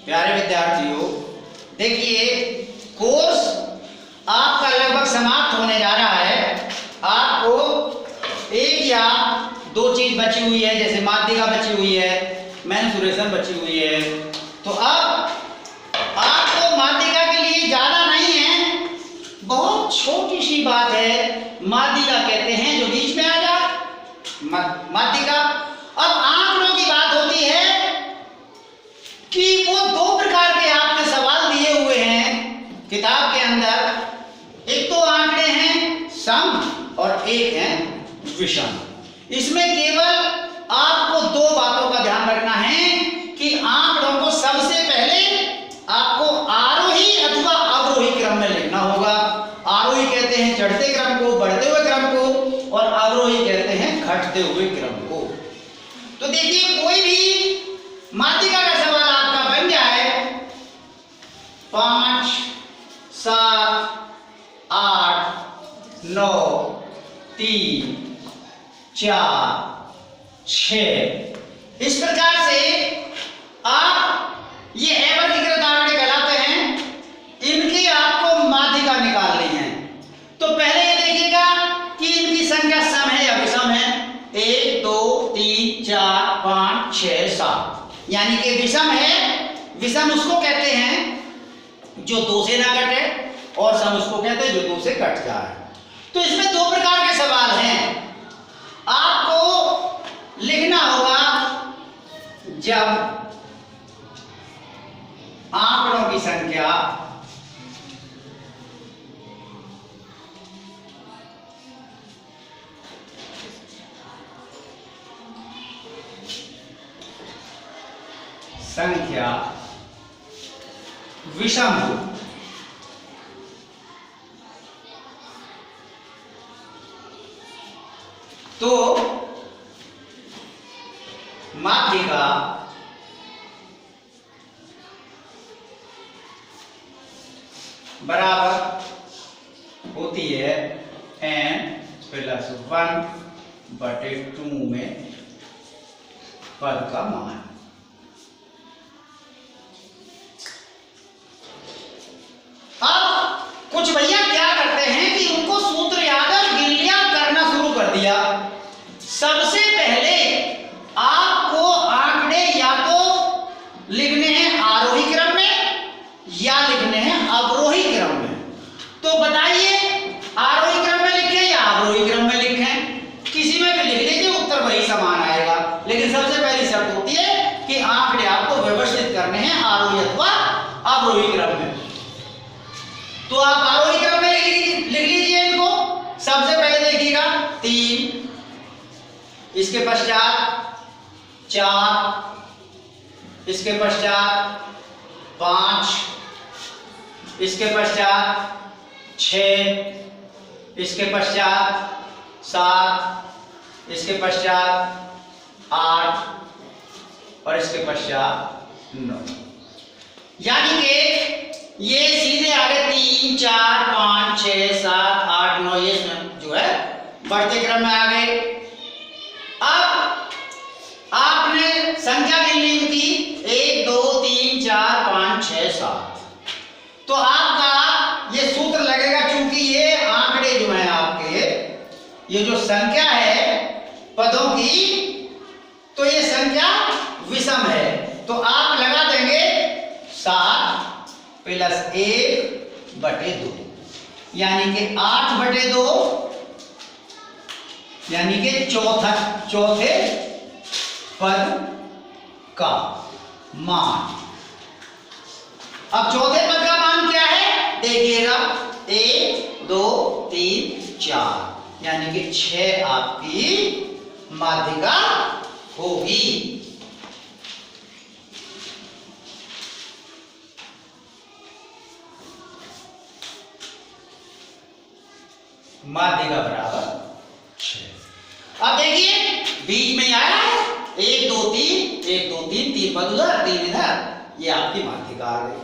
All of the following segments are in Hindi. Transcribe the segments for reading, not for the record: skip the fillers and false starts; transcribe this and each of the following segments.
प्यारे विद्यार्थियों, देखिए कोर्स आपका लगभग समाप्त होने जा रहा है। आपको एक या दो चीज बची हुई है, जैसे माध्यिका बची हुई है, मेंसुरेशन बची हुई है। तो अब आपको माध्यिका के लिए ज्यादा नहीं है, बहुत छोटी सी बात है, माध्यिका कहते हैं जो बीच में आ जा माध्यिका। अब आंकड़ों की बात होती है कि वो दो प्रकार के आपके सवाल दिए हुए हैं किताब के अंदर। एक तो आंकड़े हैं सम और एक है विषम। इसमें केवल आपको दो बातों का ध्यान रखना है कि आंकड़ों को सबसे पहले आपको आरोही अथवा अवरोही क्रम में लिखना होगा। आरोही कहते हैं चढ़ते क्रम को, बढ़ते हुए क्रम को, और अवरोही कहते हैं घटते हुए क्रम को। तो देखिए कोई भी माध्यिका का सवाल आपका बन जाए 5, 7, 8, 9, 3, 4, 6 इस प्रकार से आप ये अवर्गीकृत आंकड़े कहलाते हैं। इनकी आपको माध्यिका निकालनी है। तो पहले ये देखिएगा कि इनकी संख्या सम है या विषम है। 1, 2, 3, 4, 5, 6, 7 यानी कि विषम है। विषम उसको कहते हैं जो 2 से ना कटे, और सम उसको कहते हैं जो 2 से कट जाए। तो इसमें दो प्रकार के सवाल हैं। आपको लिखना होगा जब आंकड़ों की संख्या विषम हो, तो माध्यिका बराबर होती है n+1/2 में पद का मान। अब कुछ भैया क्या करते हैं कि उनको सूत्र याद है, गिनलियां करना शुरू कर दिया। सबसे पहले आपको आंकड़े या तो लिखने हैं आरोही क्रम में या लिखने हैं अवरोही क्रम में। तो बताइए आरोही क्रम में लिखें या अवरोही क्रम में लिखें? किसी में भी लिख लीजिए, उत्तर वही समान आएगा। लेकिन सबसे पहली शर्त होती है कि आंकड़े आपको व्यवस्थित करने हैं आरोही अथवा अवरोही क्रम में। तो आप आरोही क्रम में लिख लीजिए इनको। सबसे पहले देखिएगा 3, इसके पश्चात 4, इसके पश्चात 5, इसके पश्चात 6, इसके पश्चात 7, इसके पश्चात 8 और इसके पश्चात 9। यानी कि ये सीधे आगे 3, 4, 5, 6, 7, 8, 9 ये जो है बढ़ते क्रम में आ गए। अब आपने संख्या गिननी इनकी 1, 2, 3, 4, 5, 6, 7। तो आपका ये सूत्र लगेगा, चूंकि ये आंकड़े जो हैं आपके, ये जो संख्या है पदों की, तो ये संख्या विषम है। तो आप लगा देंगे 7 + 1/2 यानी कि 8/2 यानी कि चौथे पद का मान। अब चौथे पद का मान क्या है देखिएगा, 1, 2, 3, 4 यानी कि 6 आपकी माध्यिका होगी। माध्यिका बराबर 6। अब देखिए बीच में आया है 1, 2, 3, 1, 2, 3, 3 पद उधर 3 इधर, ये आपकी माध्यिका आ गई।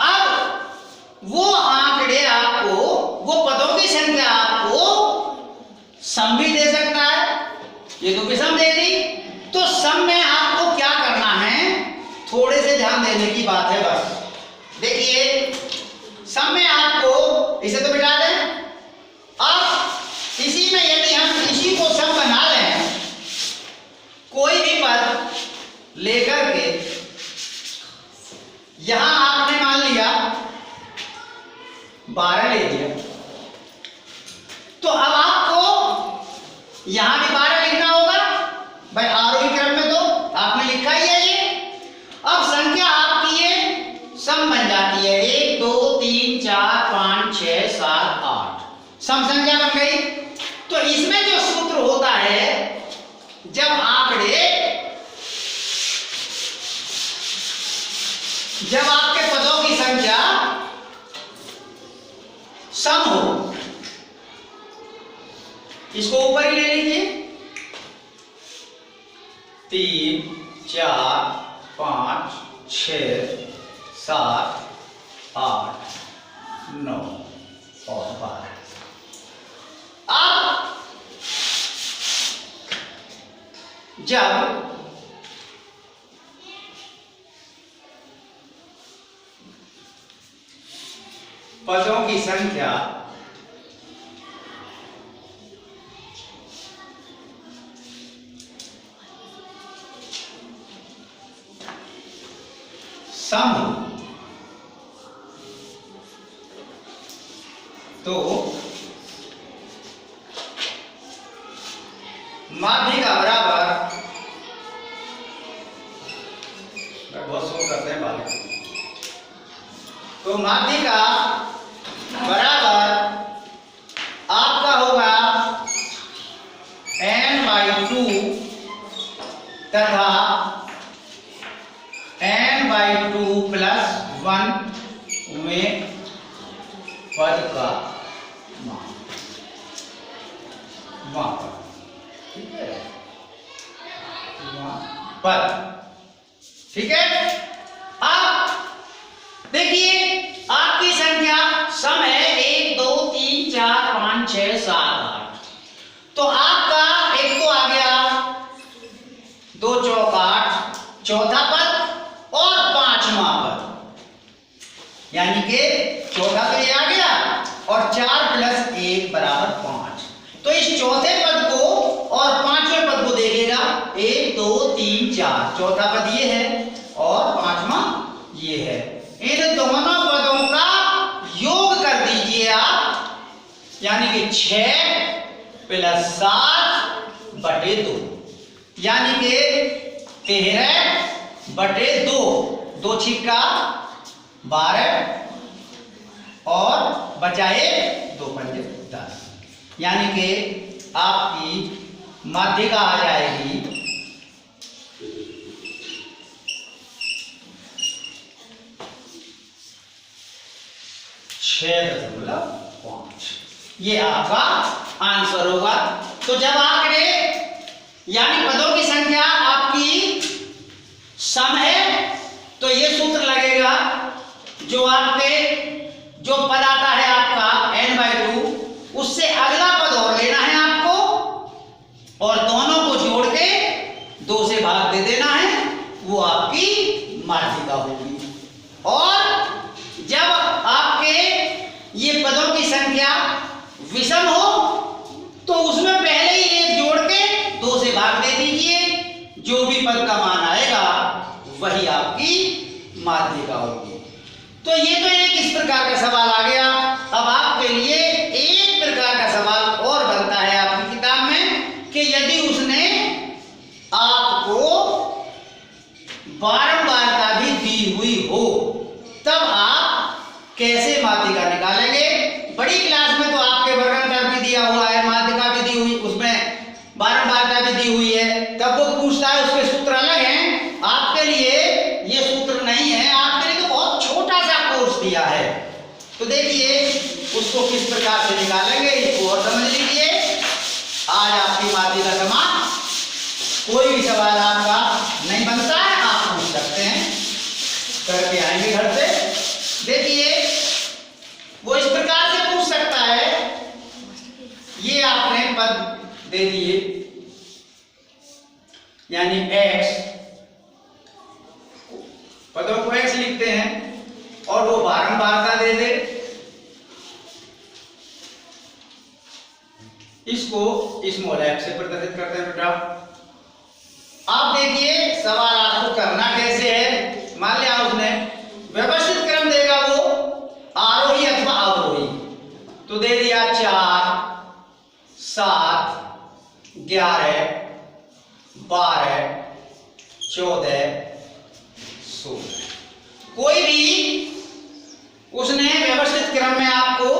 अब वो आंकड़े आपको, वो पदों की संख्या आपको सम भी दे सकता है, ये तो विषम दे दी। तो सम में आपको क्या करना है, थोड़े से ध्यान देने की बात है बस। देखिए सम में आपको इसे तो मिटा दें, अब इसी में यदि हम इसी को सम बना लें, कोई भी पद लेकर के यहां आपने मान लिया 12 ले लिया, तो अब आपको यहां भी 12 लिखना होगा भाई, आरोही क्रम में तो आपने लिखा ही है ये। अब संख्या आपकी ये सम बन जाती है, 1 2 3 4 5 6 7 8 सम संख्या बन गई। तो इसमें जो सूत्र होता है, जब आपके पदों की संख्या सम हो, इसको ऊपर ही ले लीजिए, 3 4 5 6 7 8 9 और 12। अब जब पदों की संख्या सम तो माध्य का बराबर, बहुत शोर करते हैं बालक, तो माध्य का बराबर आपका होगा n/2 तथा n/2 + 1 में पद का मान, ठीक है, पद, ठीक है। अब देखिए आपकी संख्या सम है 1 2 3 4 5 6 7 8, तो आपका एक तो आ गया 2 चौक 8 चौथा पद और 5वां पद, यानी कि चौथा तो ये आ गया और 4 + 1 = 5। तो इस चौथे पद को और 5वें पद को देखिएगा, 1 2 3 4, चौथा पद ये है और 5वां ये है। इन दोनों पदों का योग कर दीजिए आप, यानी कि 6 + 7/2, यानी कि 13/2, 2 छिक्का 12 और बचाए 2 पंजे 10, यानी कि आपकी माध्यिका आ जाएगी 6.5। ये आपका आंसर होगा। तो जब आंकड़े यानी पदों की संख्या आपकी सम है, तो ये सूत्र लगेगा, जो पद आता है आपका n/2, उससे अगला पद और लेना है आपको और दोनों को जोड़ के 2 से भाग दे देना है, वो आपकी माध्यिका होगी। और जब आपके ये पदों की संख्या विषम हो तो उसमें पहले ही 1 जोड़ के 2 से भाग दे दीजिए, जो भी पद का मान आएगा वही आपकी माध्यिका होगी। तो ये तो एक इस प्रकार का सवाल आ गया। अब आपके लिए एक प्रकार का सवाल और बनता है आपकी किताब में कि यदि उसने आपको बारंबारता भी दी हुई हो, तब आप कैसे माध्यिका निकालेंगे। बड़ी क्लास में तो आपके वर्गांतर भी दिया हुआ है, माध्यिका भी दी हुई, उसमें बारंबारता भी दी हुई है, तब वो पूछता है, उसके सूत्र अलग हैं। आपके लिए ये सूत्र नहीं है, आपके लिए तो बहुत छोटा सा कोर्स दिया है। तो देखिए उसको किस प्रकार से निकालेंगे, इसको और समझ लीजिए। आज आपकी माध्यिका समाप्त। कोई भी सवाल आपका नहीं बनता है, आप पूछ सकते हैं, करके आएंगे घर से। देखिए वो इस प्रकार से पूछ सकता है, ये आपने पद दे दिए, यानी x, पदों को x लिखते हैं और वो बारंबारता दे दे, इसको स्मॉल f से प्रदर्शित करते हैं बेटा। आप देखिए सवाल आपको करना कैसे है। मान लिया उसने व्यवस्थित क्रम देगा वो आरोही अथवा अवरोही, तो दे दिया 4 7 11 12 14 16। कोई भी उसने व्यवस्थित क्रम में आपको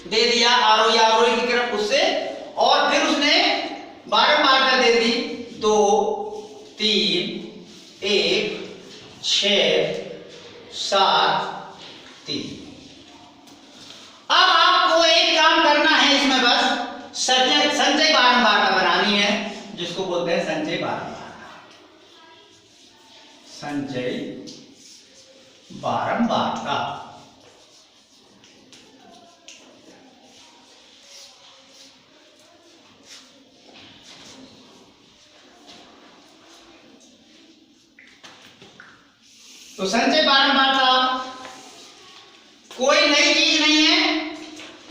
दे दिया आरोही अवरोही की क्रम उससे, और फिर उसने बारंबारता दे दी 2 3 1 6 7 3। अब आपको एक काम करना है इसमें, बस संचय बारंबारता बनानी है, जिसको बोलते हैं संचय बारंबारता। संचय बारंबारता तो संचय बारंबारता कोई नई चीज नहीं है।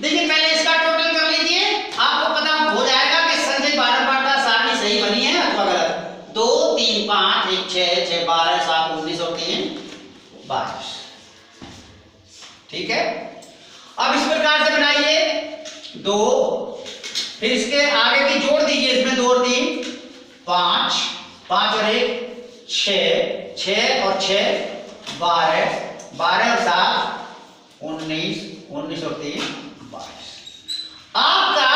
देखिए पहले इसका टोटल कर लीजिए, आपको पता हो जाएगा कि संचय बारंबारता सारणी सही बनी है अथवा गलत। 2 3 5 1 6 6 12 7 19 और 3 22। ठीक है, अब इस प्रकार से बनाइए 2, फिर इसके आगे भी जोड़ दीजिए, इसमें 2 और 3 5 5 और 1 6 6 और 6 12 12 और 7 19 19 और 3 22। आपका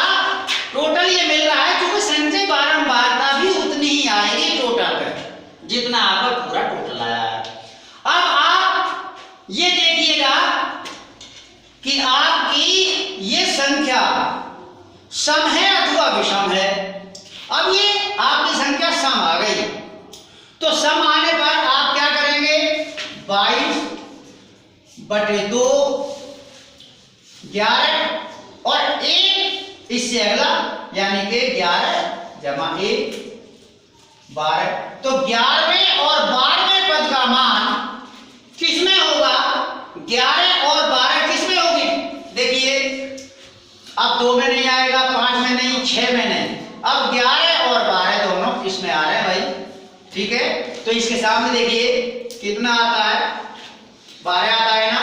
टोटल ये मिल रहा है, क्योंकि संचय बारंबारता भी उतनी ही आएगी टोटल पे जितना आपका पूरा टोटल आया है। अब आप ये देखिएगा कि आपकी ये संख्या सम है अथवा विषम है। अब ये आपकी संख्या सम आ गई, तो सम आने पर आप क्या करेंगे, 22/2 11 और 1 इससे अगला, यानी कि 11 जमा 1 12। तो 11वें और 12वें पद का मान किसमें होगा, 11 और 12 किसमें होगी। देखिए अब 2 में नहीं आएगा, 5 में नहीं, 6 में नहीं, अब 11 और 12 दोनों इसमें आ रहे हैं भाई। ठीक है, तो इसके सामने देखिए कितना आता है, 12 आता है ना,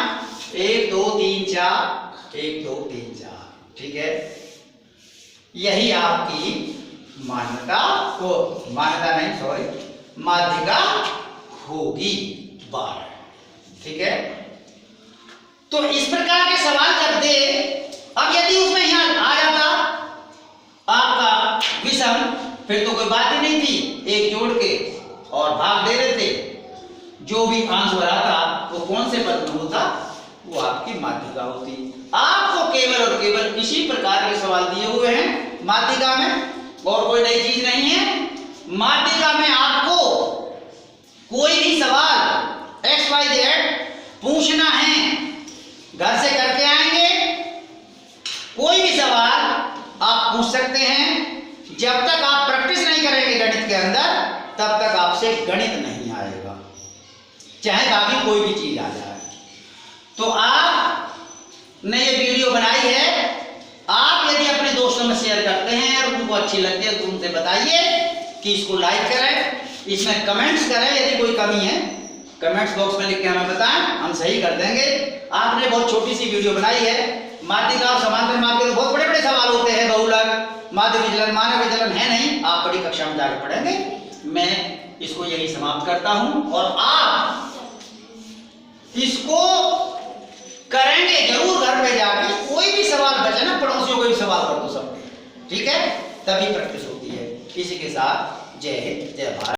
1 2 3 4 1 2 3 4। ठीक है, यही आपकी मान्यता को, मान्यता नहीं सॉरी, माध्यिका होगी 12। ठीक है, तो इस प्रकार के सवाल जब दे, अब यदि उसमें यहां आ जाता आपका विषम, फिर तो कोई बात ही नहीं थी, एक जोड़ के और भाग दे देते, जो भी आंसर आता वो कौन से पद में होता, वो आपकी माध्यिका होती। आपको केवल और केवल इसी प्रकार के सवाल दिए हुए हैं माध्यिका में, और कोई नई चीज नहीं है। माध्यिका में आपको कोई भी सवाल XYZ पूछना है, घर से करके आएंगे, कोई भी सवाल आप पूछ सकते हैं। जब तक आप प्रैक्टिस नहीं करेंगे गणित के अंदर, तब तक आपसे गणित नहीं आएगा, चाहे बाकी कोई भी चीज आ जाए। तो आपने ये वीडियो बनाई है, आप यदि अपने दोस्तों में शेयर करते हैं और उनको अच्छी लगती है तो उनसे बताइए कि इसको लाइक करें, इसमें कमेंट्स करें, यदि कोई कमी है कमेंट्स बॉक्स में लिख के हमें बताएं, हम सही कर देंगे। आपने बहुत छोटी सी वीडियो बनाई है, माध्यिका और समांतर माप के तो बहुत बड़े बड़े सवाल होते हैं, बहुलक, माध्य विचलन, मानक विचलन है नहीं, आप बड़ी कक्षा में जाकर पढ़ेंगे। मैं इसको यही समाप्त करता हूं, और आप इसको करेंगे जरूर घर पे जाके, कोई भी सवाल बचे ना, पड़ोसियों को भी सवाल कर दो सबके, ठीक है, तभी प्रैक्टिस होती है। इसी के साथ जय हिंद जय भारत।